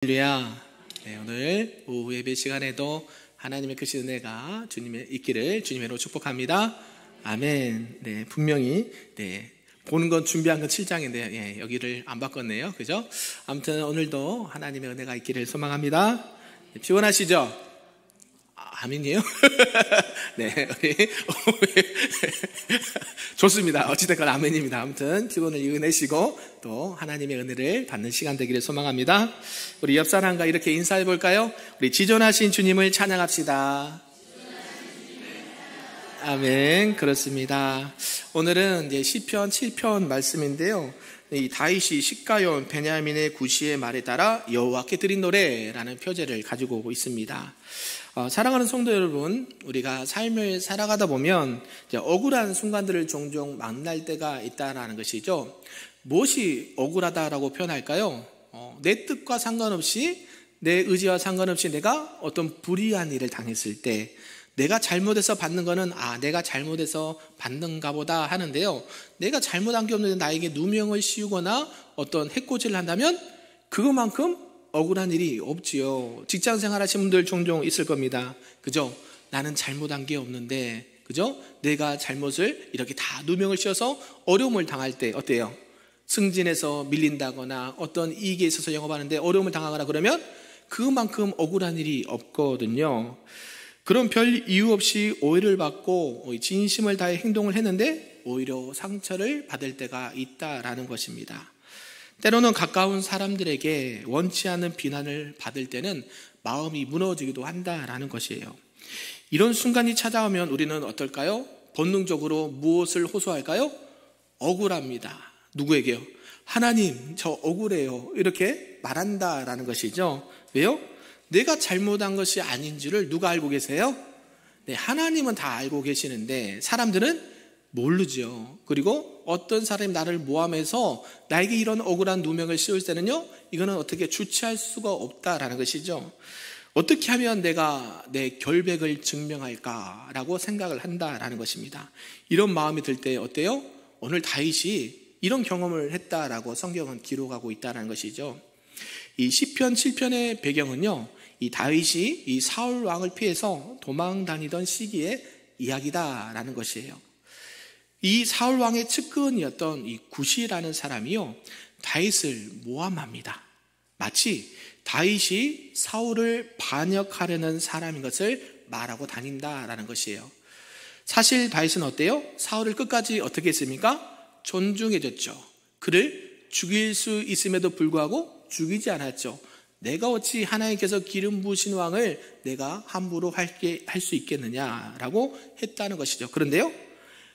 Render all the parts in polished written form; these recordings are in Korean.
할렐루야. 네, 오늘 오후 예배 시간에도 하나님의 크신 은혜가 주님의 있기를 주님으로 축복합니다. 아멘. 네, 분명히 보는 건 준비한 건 7장인데 여기를 안 바꿨네요. 그죠? 아무튼 오늘도 하나님의 은혜가 있기를 소망합니다. 피곤하시죠? 아멘이에요? 네, 좋습니다. 어찌됐건 아멘입니다. 아무튼 피곤을 이겨내시고 또 하나님의 은혜를 받는 시간 되기를 소망합니다. 우리 옆 사람과 이렇게 인사해 볼까요? 우리 지존하신 주님을 찬양합시다. 아멘. 그렇습니다. 오늘은 이제 시편 7편 말씀인데요. 이 다윗이 시가온 베냐민의 구시의 말에 따라 여호와께 드린 노래라는 표제를 가지고 있습니다. 사랑하는 성도 여러분, 우리가 삶을 살아가다 보면 이제 억울한 순간들을 종종 만날 때가 있다라는 것이죠. 무엇이 억울하다라고 표현할까요? 내 뜻과 상관없이, 내 의지와 상관없이 내가 어떤 불의한 일을 당했을 때, 내가 잘못해서 받는 거는 내가 잘못해서 받는가 보다 하는데요, 내가 잘못한 게 없는데 나에게 누명을 씌우거나 어떤 해코지를 한다면 그것만큼 억울한 일이 없지요. 직장생활 하시는 분들 종종 있을 겁니다. 그죠? 나는 잘못한 게 없는데, 그죠? 내가 잘못을 이렇게 다 누명을 씌워서 어려움을 당할 때 어때요? 승진해서 밀린다거나 어떤 이익에 있어서 영업하는데 어려움을 당하거나 그러면 그만큼 억울한 일이 없거든요. 그럼 별 이유 없이 오해를 받고 진심을 다해 행동을 했는데 오히려 상처를 받을 때가 있다라는 것입니다. 때로는 가까운 사람들에게 원치 않는 비난을 받을 때는 마음이 무너지기도 한다라는 것이에요. 이런 순간이 찾아오면 우리는 어떨까요? 본능적으로 무엇을 호소할까요? 억울합니다. 누구에게요? 하나님, 저 억울해요. 이렇게 말한다라는 것이죠. 왜요? 내가 잘못한 것이 아닌 줄을 누가 알고 계세요? 네, 하나님은 다 알고 계시는데 사람들은 모르죠. 그리고 어떤 사람이 나를 모함해서 나에게 이런 억울한 누명을 씌울 때는요, 이거는 어떻게 주체할 수가 없다라는 것이죠. 어떻게 하면 내가 내 결백을 증명할까라고 생각을 한다라는 것입니다. 이런 마음이 들 때 어때요? 오늘 다윗이 이런 경험을 했다라고 성경은 기록하고 있다는 것이죠. 이 시편 7편의 배경은요, 이 다윗이 이 사울 왕을 피해서 도망 다니던 시기의 이야기다라는 것이에요. 이 사울 왕의 측근이었던 이 구시라는 사람이요, 다윗을 모함합니다. 마치 다윗이 사울을 반역하려는 사람인 것을 말하고 다닌다라는 것이에요. 사실 다윗은 어때요? 사울을 끝까지 어떻게 했습니까? 존중해줬죠. 그를 죽일 수 있음에도 불구하고 죽이지 않았죠. 내가 어찌 하나님께서 기름 부으신 왕을 내가 함부로 할 수 있겠느냐라고 했다는 것이죠. 그런데요,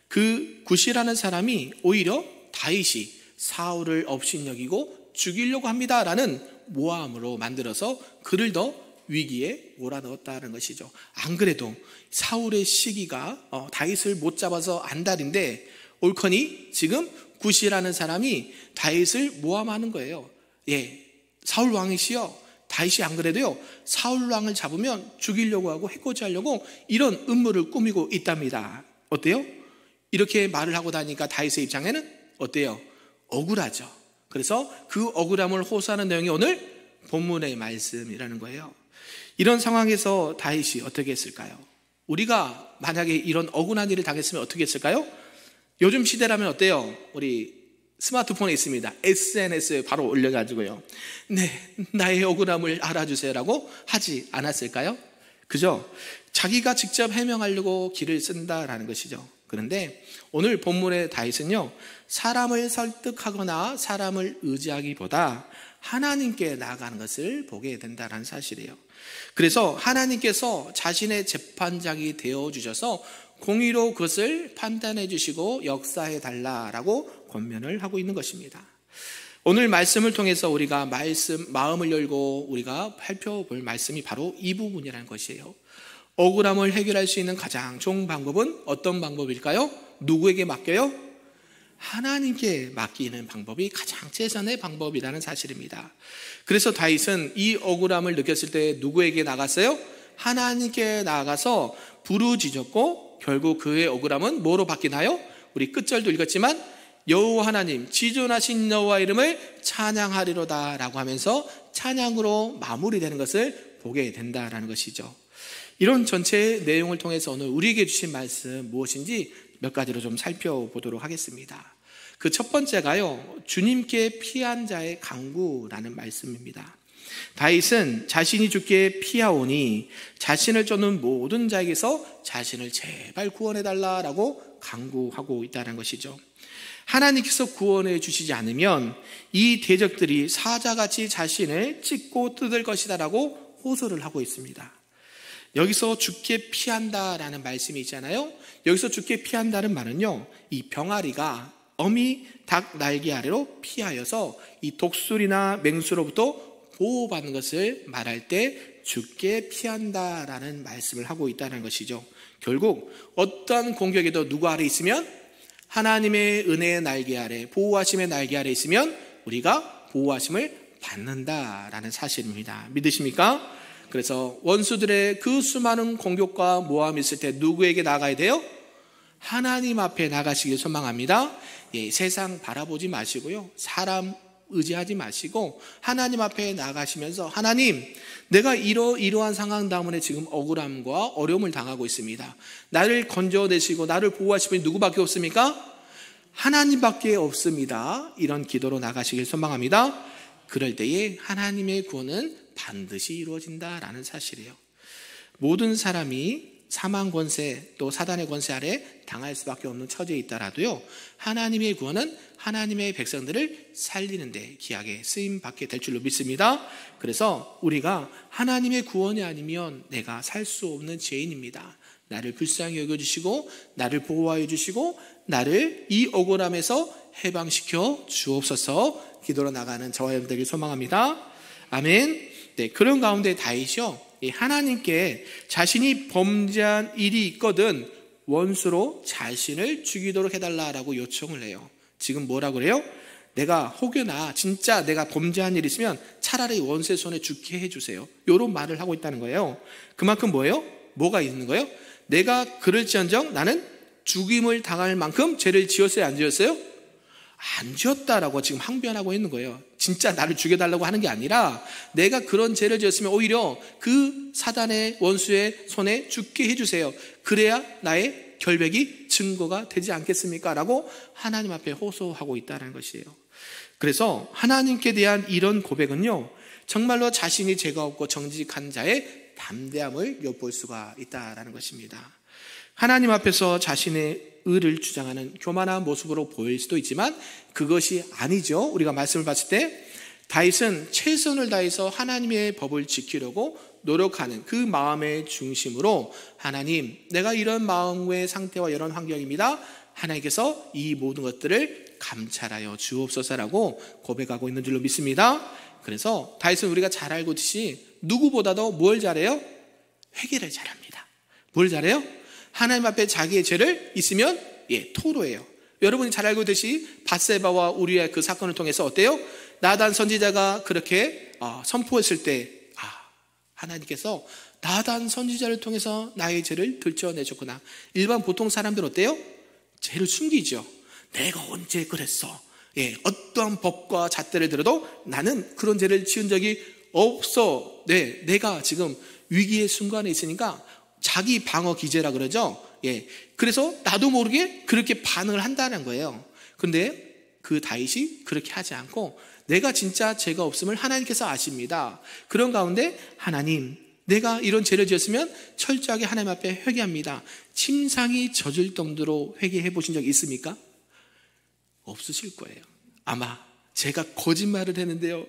그 구시라는 사람이 오히려 다윗이 사울을 업신여기고 죽이려고 합니다라는 모함으로 만들어서 그를 더 위기에 몰아넣었다는 것이죠. 안 그래도 사울의 시기가 다윗을 못 잡아서 안달인데 옳거니 지금 구시라는 사람이 다윗을 모함하는 거예요. 사울 왕이시여, 다윗이 안 그래도요, 사울 왕을 잡으면 죽이려고 하고 해코지하려고 이런 음모를 꾸미고 있답니다. 어때요? 이렇게 말을 하고 다니까 다윗의 입장에는 어때요? 억울하죠. 그래서 그 억울함을 호소하는 내용이 오늘 본문의 말씀이라는 거예요. 이런 상황에서 다윗이 어떻게 했을까요? 우리가 만약에 이런 억울한 일을 당했으면 어떻게 했을까요? 요즘 시대라면 어때요? 우리 스마트폰에 있습니다. SNS에 바로 올려가지고요, 네, 나의 억울함을 알아주세요라고 하지 않았을까요? 그죠? 자기가 직접 해명하려고 길을 쓴다라는 것이죠. 그런데 오늘 본문의 다윗은요, 사람을 설득하거나 사람을 의지하기보다 하나님께 나아가는 것을 보게 된다는 사실이에요. 그래서 하나님께서 자신의 재판장이 되어주셔서 공의로 그것을 판단해 주시고 역사해 달라라고 권면을 하고 있는 것입니다. 오늘 말씀을 통해서 우리가 마음을 열고 우리가 살펴볼 말씀이 바로 이 부분이라는 것이에요. 억울함을 해결할 수 있는 가장 좋은 방법은 어떤 방법일까요? 누구에게 맡겨요? 하나님께 맡기는 방법이 가장 최선의 방법이라는 사실입니다. 그래서 다윗은 이 억울함을 느꼈을 때 누구에게 나갔어요? 하나님께 나아가서 부르짖었고 결국 그의 억울함은 뭐로 바뀌나요? 우리 끝절도 읽었지만 여호와 하나님 지존하신 여호와 이름을 찬양하리로다 라고 하면서 찬양으로 마무리되는 것을 보게 된다라는 것이죠. 이런 전체 내용을 통해서 오늘 우리에게 주신 말씀 무엇인지 몇 가지로 좀 살펴보도록 하겠습니다. 그 첫 번째가요, 주님께 피한 자의 강구라는 말씀입니다. 다윗은 자신이 주께 피하오니 자신을 쫓는 모든 자에게서 자신을 제발 구원해달라라고 강구하고 있다는 것이죠. 하나님께서 구원해 주시지 않으면 이 대적들이 사자같이 자신을 찢고 뜯을 것이다라고 호소를 하고 있습니다. 여기서 주께 피한다라는 말씀이 있잖아요. 여기서 주께 피한다는 말은요, 이 병아리가 어미 닭 날개 아래로 피하여서 이 독수리나 맹수로부터 보호받는 것을 말할 때 주께 피한다라는 말씀을 하고 있다는 것이죠. 결국 어떠한 공격에도 누구 아래 있으면, 하나님의 은혜의 날개 아래, 보호하심의 날개 아래 있으면 우리가 보호하심을 받는다라는 사실입니다. 믿으십니까? 그래서 원수들의 그 수많은 공격과 모함이 있을 때 누구에게 나가야 돼요? 하나님 앞에 나가시길 소망합니다. 세상 바라보지 마시고요, 사람 의지하지 마시고 하나님 앞에 나가시면서, 하나님, 내가 이러한 상황 때문에 지금 억울함과 어려움을 당하고 있습니다. 나를 건져내시고 나를 보호하실 분이 누구밖에 없습니까? 하나님밖에 없습니다. 이런 기도로 나가시길 소망합니다. 그럴 때에 하나님의 구원은 반드시 이루어진다라는 사실이에요. 모든 사람이 사망 권세 또 사단의 권세 아래 당할 수밖에 없는 처지에 있더라도요, 하나님의 구원은 하나님의 백성들을 살리는 데 귀하게 쓰임받게 될 줄로 믿습니다. 그래서 우리가 하나님의 구원이 아니면 내가 살 수 없는 죄인입니다. 나를 불쌍히 여겨주시고 나를 보호하여 주시고 나를 이 억울함에서 해방시켜 주옵소서 기도로 나가는 저와 여러분 되길 소망합니다. 아멘. 네, 그런 가운데 다윗이요, 하나님께 자신이 범죄한 일이 있거든 원수로 자신을 죽이도록 해달라라고 요청을 해요. 지금 뭐라고 그래요? 내가 혹여나 진짜 내가 범죄한 일이 있으면 차라리 원수의 손에 죽게 해주세요. 이런 말을 하고 있다는 거예요. 그만큼 뭐예요? 뭐가 있는 거예요? 내가 그럴지언정 나는 죽임을 당할 만큼 죄를 지었어요, 안 지었어요? 안 지었다라고 지금 항변하고 있는 거예요. 진짜 나를 죽여달라고 하는 게 아니라 내가 그런 죄를 지었으면 오히려 그 사단의 원수의 손에 죽게 해주세요. 그래야 나의 결백이 증거가 되지 않겠습니까? 라고 하나님 앞에 호소하고 있다는 것이에요. 그래서 하나님께 대한 이런 고백은요, 정말로 자신이 죄가 없고 정직한 자의 담대함을 엿볼 수가 있다는 것입니다. 하나님 앞에서 자신의 의를 주장하는 교만한 모습으로 보일 수도 있지만 그것이 아니죠. 우리가 말씀을 봤을 때 다윗은 최선을 다해서 하나님의 법을 지키려고 노력하는 그 마음의 중심으로, 하나님, 내가 이런 마음의 상태와 이런 환경입니다. 하나님께서 이 모든 것들을 감찰하여 주옵소서라고 고백하고 있는 줄로 믿습니다. 그래서 다윗은 우리가 잘 알고 있듯이 누구보다도 뭘 잘해요? 회개를 잘합니다. 뭘 잘해요? 하나님 앞에 자기의 죄를 있으면 토로해요. 여러분이 잘 알고 있듯이 밧세바와 우리의 그 사건을 통해서 어때요? 나단 선지자가 그렇게 선포했을 때 하나님께서 나단 선지자를 통해서 나의 죄를 들춰내셨구나. 일반 보통 사람들 어때요? 죄를 숨기죠. 내가 언제 그랬어? 어떠한 법과 잣대를 들어도 나는 그런 죄를 지은 적이 없어. 내가 지금 위기의 순간에 있으니까 자기 방어 기제라 그러죠. 그래서 나도 모르게 그렇게 반응을 한다는 거예요. 근데 그 다윗이 그렇게 하지 않고 내가 진짜 죄가 없음을 하나님께서 아십니다. 그런 가운데 하나님, 내가 이런 죄를 지었으면 철저하게 하나님 앞에 회개합니다. 침상이 젖을 정도로 회개해 보신 적 있습니까? 없으실 거예요. 아마 제가 거짓말을 했는데요,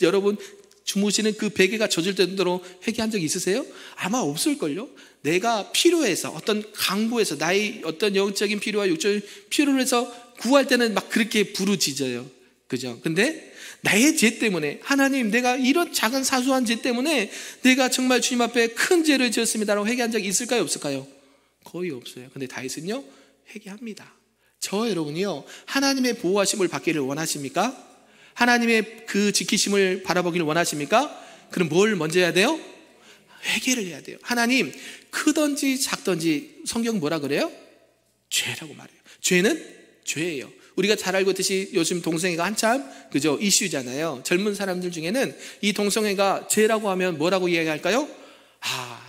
여러분 주무시는 그 베개가 젖을 정도로 회개한 적 있으세요? 아마 없을걸요. 내가 필요해서, 어떤 강구해서, 나의 어떤 영적인 필요와 육적인 필요를 해서 구할 때는 막 그렇게 부르짖어요. 그죠? 근데 나의 죄 때문에, 하나님, 내가 이런 작은 사소한 죄 때문에 내가 정말 주님 앞에 큰 죄를 지었습니다라고 회개한 적이 있을까요, 없을까요? 거의 없어요. 근데 다윗은요, 회개합니다. 저 여러분이요, 하나님의 보호하심을 받기를 원하십니까? 하나님의 그 지키심을 바라보기를 원하십니까? 그럼 뭘 먼저 해야 돼요? 회개를 해야 돼요. 하나님, 크든지 작든지 성경 뭐라 그래요? 죄라고 말해요. 죄는 죄예요. 우리가 잘 알고 있듯이 요즘 동성애가 한참 그죠 이슈잖아요. 젊은 사람들 중에는 이 동성애가 죄라고 하면 뭐라고 이야기할까요?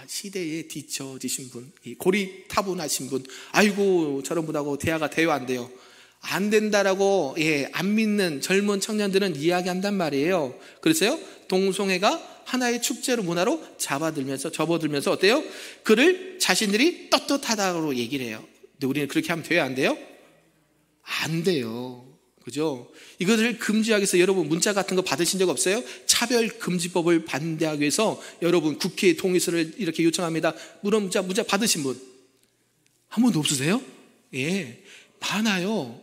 시대에 뒤처지신 분, 고리타분하신 분, 아이고 저런 분하고 대화가 돼요 안 돼요? 안 된다라고 안 믿는 젊은 청년들은 이야기한단 말이에요. 그래서요 동성애가 하나의 축제로 문화로 접어들면서 어때요? 그를 자신들이 떳떳하다고 얘기를 해요. 근데 우리는 그렇게 하면 돼요 안 돼요? 안 돼요. 그죠? 이것을 금지하기 위해서 여러분 문자 같은 거 받으신 적 없어요? 차별금지법을 반대하기 위해서 여러분 국회에 동의서를 이렇게 요청합니다. 물론 문자 받으신 분 한 번도 없으세요? 많아요.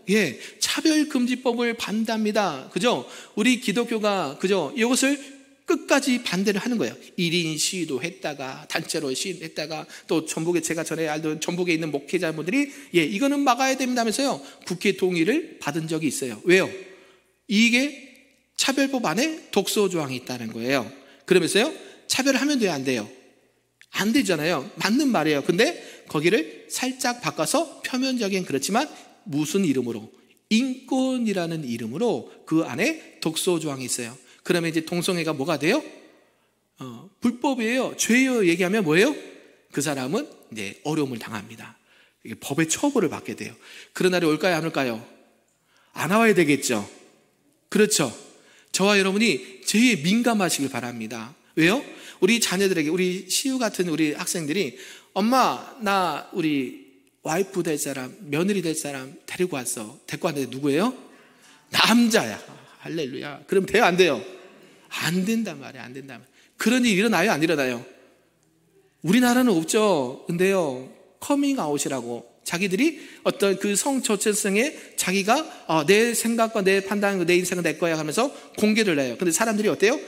차별금지법을 반대합니다. 그죠? 우리 기독교가 그죠? 이것을 끝까지 반대를 하는 거예요. 1인 시위도 했다가 단체로 시위했다가 또 전북에 제가 전에 알던 전북에 있는 목회자분들이 이거는 막아야 됩니다면서요 국회 동의를 받은 적이 있어요. 왜요? 이게 차별법 안에 독소 조항이 있다는 거예요. 그러면서요 차별을 하면 돼요 안 돼요? 안 되잖아요. 맞는 말이에요. 근데 거기를 살짝 바꿔서 표면적인 그렇지만 무슨 이름으로? 인권이라는 이름으로 그 안에 독소 조항이 있어요. 그러면 이제 동성애가 뭐가 돼요? 불법이에요. 죄예요. 얘기하면 뭐예요? 그 사람은 이제 어려움을 당합니다. 이게 법의 처벌을 받게 돼요. 그런 날이 올까요? 안 올까요? 안 와야 되겠죠. 그렇죠. 저와 여러분이 죄에 민감하시길 바랍니다. 왜요? 우리 자녀들에게 우리 시우 같은 우리 학생들이 엄마 나 우리 와이프 될 사람 며느리 될 사람 데리고 왔는데 누구예요? 남자야. 할렐루야. 그럼 돼요 안 돼요? 안 된단 말이에요. 안 된단 말이에요. 그런 일이 일어나요 안 일어나요? 우리나라는 없죠. 근데요 커밍아웃이라고 자기들이 어떤 그 성정체성에 자기가 내 생각과 내 판단 내 인생은 내 거야 하면서 공개를 해요. 근데 사람들이 어때요?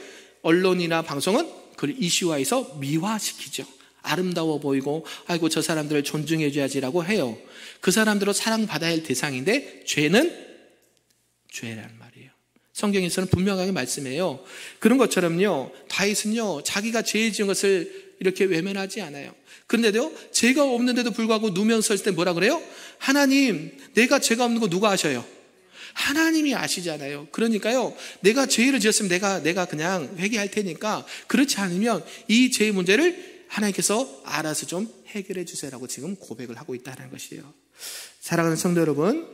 언론이나 방송은 그걸 이슈화해서 미화시키죠. 아름다워 보이고 아이고 저 사람들을 존중해 줘야지라고 해요. 그 사람들은 사랑받아야 할 대상인데 죄는 죄란 말이에요. 성경에서는 분명하게 말씀해요. 그런 것처럼요 다윗은요 자기가 죄 지은 것을 이렇게 외면하지 않아요. 그런데도 죄가 없는데도 불구하고 누명 설 때 뭐라 그래요? 하나님 내가 죄가 없는 거 누가 아셔요? 하나님이 아시잖아요. 그러니까요 내가 죄를 지었으면 내가 그냥 회개할 테니까 그렇지 않으면 이 죄의 문제를 하나님께서 알아서 좀 해결해 주세요라고 지금 고백을 하고 있다는 것이에요. 사랑하는 성도 여러분,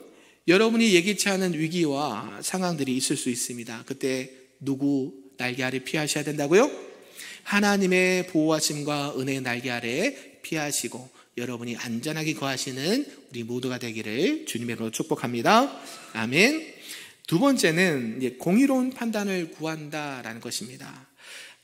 여러분이 예기치 않은 위기와 상황들이 있을 수 있습니다. 그때 누구 날개 아래 피하셔야 된다고요? 하나님의 보호하심과 은혜의 날개 아래 피하시고 여러분이 안전하게 거하시는 우리 모두가 되기를 주님의 이름으로 축복합니다. 아멘. 두 번째는 이제 공의로운 판단을 구한다라는 것입니다.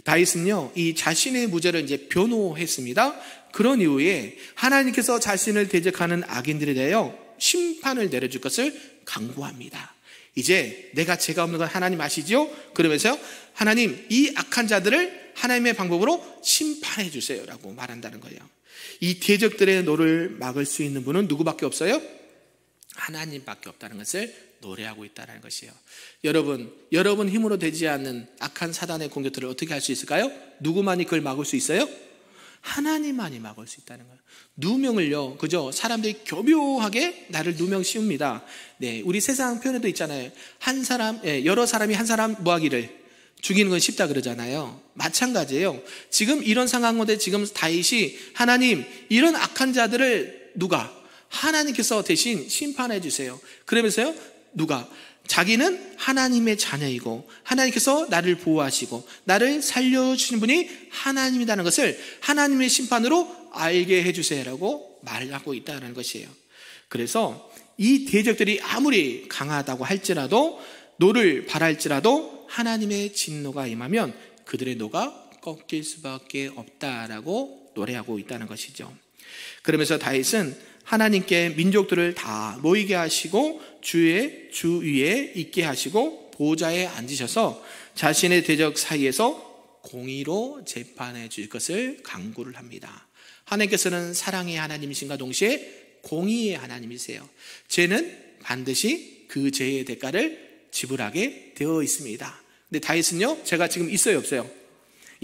다윗은요 이 자신의 무죄를 이제 변호했습니다. 그런 이후에 하나님께서 자신을 대적하는 악인들에 대하여 심판을 내려줄 것을 강구합니다. 이제 내가 죄가 없는 건 하나님 아시죠? 그러면서 하나님 이 악한 자들을 하나님의 방법으로 심판해 주세요라고 말한다는 거예요. 이 대적들의 노를 막을 수 있는 분은 누구밖에 없어요? 하나님밖에 없다는 것을 노래하고 있다는 것이에요. 여러분 힘으로 되지 않는 악한 사단의 공격들을 어떻게 할 수 있을까요? 누구만이 그걸 막을 수 있어요? 하나님만이 막을 수 있다는 거예요. 누명을요, 그죠? 사람들이 교묘하게 나를 누명 씌웁니다. 네, 우리 세상 표현에도 있잖아요. 여러 사람이 한 사람 뭐하기를 죽이는 건 쉽다 그러잖아요. 마찬가지예요. 지금 이런 상황 가운데 지금 다윗이 하나님 이런 악한 자들을 누가? 하나님께서 대신 심판해 주세요. 그러면서요, 누가? 자기는 하나님의 자녀이고 하나님께서 나를 보호하시고 나를 살려주시는 분이 하나님이라는 것을 하나님의 심판으로 알게 해주세요라고 말하고 있다는 것이에요. 그래서 이 대적들이 아무리 강하다고 할지라도 노를 발할지라도 하나님의 진노가 임하면 그들의 노가 꺾일 수밖에 없다라고 노래하고 있다는 것이죠. 그러면서 다윗은 하나님께 민족들을 다 모이게 하시고 주 위에 있게 하시고 보좌에 앉으셔서 자신의 대적 사이에서 공의로 재판해 줄 것을 간구를 합니다. 하나님께서는 사랑의 하나님이신가 동시에 공의의 하나님이세요. 죄는 반드시 그 죄의 대가를 지불하게 되어 있습니다. 근데 다윗은요, 죄가 지금 있어요 없어요?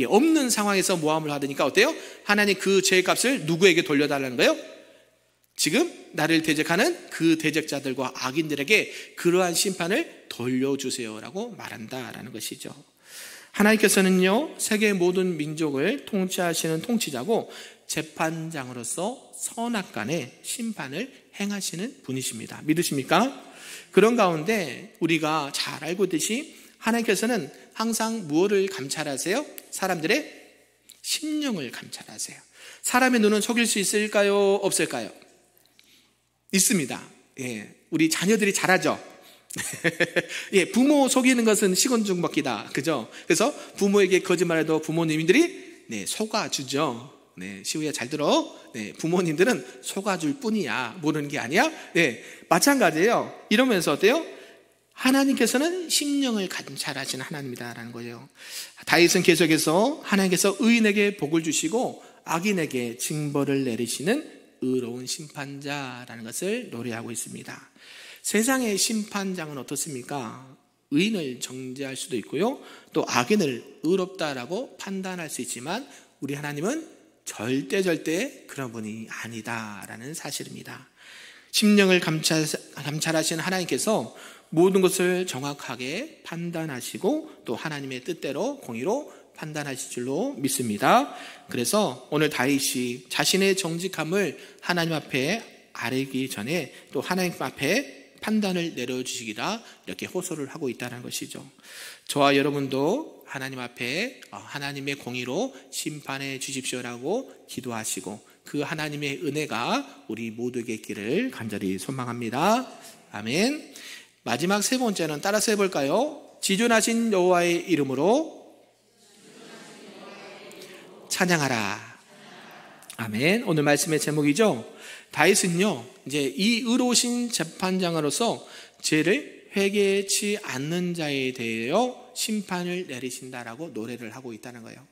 없는 상황에서 모함을 하니까 어때요? 하나님 그 죄의 값을 누구에게 돌려달라는 거예요? 지금 나를 대적하는 그 대적자들과 악인들에게 그러한 심판을 돌려주세요라고 말한다라는 것이죠. 하나님께서는요, 세계 모든 민족을 통치하시는 통치자고 재판장으로서 선악간의 심판을 행하시는 분이십니다. 믿으십니까? 그런 가운데 우리가 잘 알고 있듯이 하나님께서는 항상 무엇을 감찰하세요? 사람들의 심령을 감찰하세요. 사람의 눈은 속일 수 있을까요? 없을까요? 있습니다. 예, 우리 자녀들이 잘하죠. 예, 부모 속이는 것은 식은죽 먹기다. 그죠? 그래서 부모에게 거짓말해도 부모님들이 속아주죠. 시우야 잘 들어. 부모님들은 속아줄 뿐이야. 모르는 게 아니야. 마찬가지예요. 이러면서 어때요? 하나님께서는 심령을 감찰하시는 하나님이다라는 거예요. 다윗은 계속해서 하나님께서 의인에게 복을 주시고 악인에게 징벌을 내리시는 의로운 심판자라는 것을 노래하고 있습니다. 세상의 심판장은 어떻습니까? 의인을 정죄할 수도 있고요, 또 악인을 의롭다라고 판단할 수 있지만 우리 하나님은 절대 그런 분이 아니다라는 사실입니다. 심령을 감찰하시는 하나님께서 모든 것을 정확하게 판단하시고 또 하나님의 뜻대로 공의로 판단하실 줄로 믿습니다. 그래서 오늘 다윗이 자신의 정직함을 하나님 앞에 아뢰기 전에 또 하나님 앞에 판단을 내려주시기라 이렇게 호소를 하고 있다는 것이죠. 저와 여러분도 하나님 앞에 하나님의 공의로 심판해 주십시오라고 기도하시고 그 하나님의 은혜가 우리 모두에게 있기를 간절히 소망합니다. 아멘. 마지막 세 번째는 따라서 해볼까요? 지존하신 여호와의 이름으로 찬양하라. 아멘. 오늘 말씀의 제목이죠. 다윗은요, 이제 이 의로우신 재판장으로서 죄를 회개치 않는 자에 대하여 심판을 내리신다라고 노래를 하고 있다는 거예요.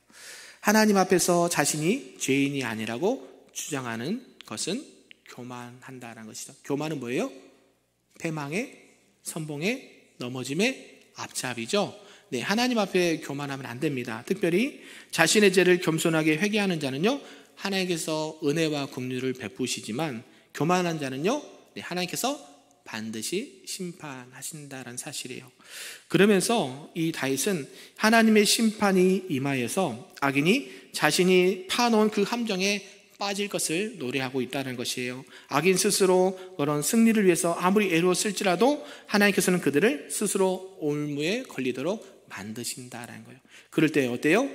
하나님 앞에서 자신이 죄인이 아니라고 주장하는 것은 교만한다라는 것이죠. 교만은 뭐예요? 패망의, 선봉의, 넘어짐의 앞잡이죠. 하나님 앞에 교만하면 안 됩니다. 특별히 자신의 죄를 겸손하게 회개하는 자는요, 하나님께서 은혜와 긍휼을 베푸시지만 교만한 자는요, 하나님께서 반드시 심판하신다는 사실이에요. 그러면서 이 다윗은 하나님의 심판이 임하여서 악인이 자신이 파놓은 그 함정에 빠질 것을 노래하고 있다는 것이에요. 악인 스스로 그런 승리를 위해서 아무리 애로웠을지라도 하나님께서는 그들을 스스로 올무에 걸리도록 만드신다라는 거예요. 그럴 때 어때요?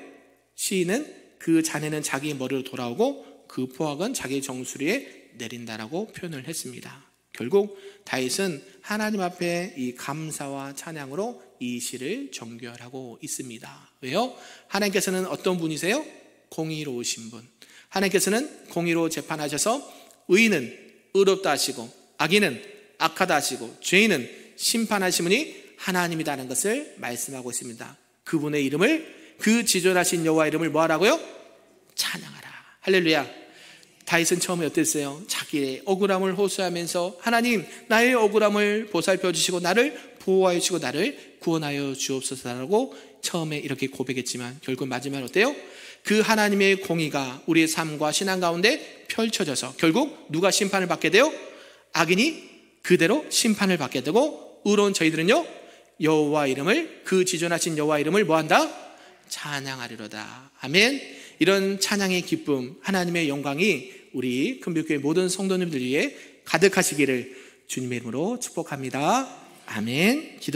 시인은 그 잔해는 자기 머리로 돌아오고 그 포악은 자기 정수리에 내린다라고 표현을 했습니다. 결국 다윗은 하나님 앞에 이 감사와 찬양으로 이 시를 정결하고 있습니다. 왜요? 하나님께서는 어떤 분이세요? 공의로우신 분. 하나님께서는 공의로 재판하셔서 의인은 의롭다 하시고 악인은 악하다 하시고 죄인은 심판하신 분이 하나님이라는 것을 말씀하고 있습니다. 그분의 이름을, 그 지존하신 여호와 이름을 뭐하라고요? 찬양하라. 할렐루야. 다윗은 처음에 어땠어요? 자기의 억울함을 호소하면서 하나님, 나의 억울함을 보살펴 주시고 나를 보호하여 주시고 나를 구원하여 주옵소서라고 처음에 이렇게 고백했지만 결국 마지막에 어때요? 그 하나님의 공의가 우리의 삶과 신앙 가운데 펼쳐져서 결국 누가 심판을 받게 돼요? 악인이 그대로 심판을 받게 되고 의로운 저희들은요, 여호와 이름을, 그 지존하신 여호와 이름을 뭐한다? 찬양하리로다. 아멘. 이런 찬양의 기쁨, 하나님의 영광이 우리 금빛교회 모든 성도님들 위해 가득하시기를 주님의 이름으로 축복합니다. 아멘. 기도